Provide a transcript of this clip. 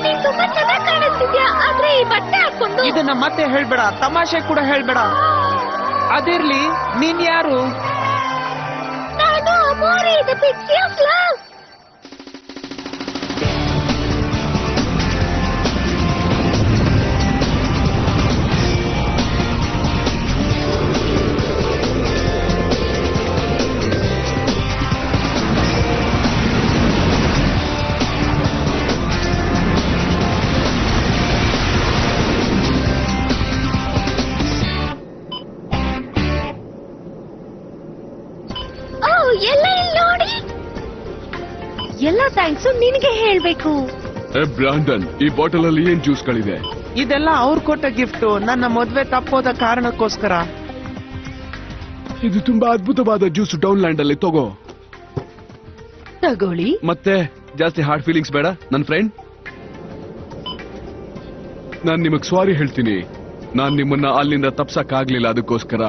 ನೀನ್ ತುಂಬಾ ಚೆನ್ನಾಗಿ ಕಾಣಿಸ್ತಿದ್ಯಾ, ಆದ್ರೆ ಈ ಬಟ್ಟೆ ಹಾಕೊಂಡು ಇದನ್ನ ಮತ್ತೆ ಹೇಳ್ಬೇಡ, ತಮಾಷೆ ಕೂಡ ಹೇಳ್ಬೇಡ. ಅದಿರ್ಲಿ, ನೀನ್ ಯಾರು? ನಾನು ಅಮೋರಿ, ದ ಪಿಕ್ಸಿ ಆಫ್ ಲವ್. ಎಲ್ಲ ಇಲ್ಲಿ ನೋಡಿ. ಎಲ್ಲ ಥ್ಯಾಂಕ್ಸ್ ನಿನಗೆ ಹೇಳ್ಬೇಕು. ಬ್ರಾಂಡನ್, ಈ ಬಾಟಲ್ ಅಲ್ಲಿ ಏನ್ ಜ್ಯೂಸ್ ಗಳಿದೆ? ಇದೆಲ್ಲ ಅವ್ರು ಕೊಟ್ಟ ಗಿಫ್ಟ್, ನನ್ನ ಮದ್ವೆ ತಪ್ಪೋದ ಕಾರಣಕ್ಕೋಸ್ಕರ. ಇದು ತುಂಬಾ ಅದ್ಭುತವಾದ ಜ್ಯೂಸ್, ಡೌನ್ಲ್ಯಾಂಡ್ ಅಲ್ಲಿ ತಗೋ. ತಗೊಳ್ಳಿ. ಮತ್ತೆ ಜಾಸ್ತಿ ಹಾರ್ಡ್ ಫೀಲಿಂಗ್ಸ್ ಬೇಡ ನನ್ ಫ್ರೆಂಡ್. ನಾನ್ ನಿಮಗ್ ಸಾರಿ ಹೇಳ್ತೀನಿ, ನಾನ್ ನಿಮ್ಮನ್ನ ಅಲ್ಲಿಂದ ತಪ್ಸಕ್ ಆಗ್ಲಿಲ್ಲ, ಅದಕ್ಕೋಸ್ಕರ.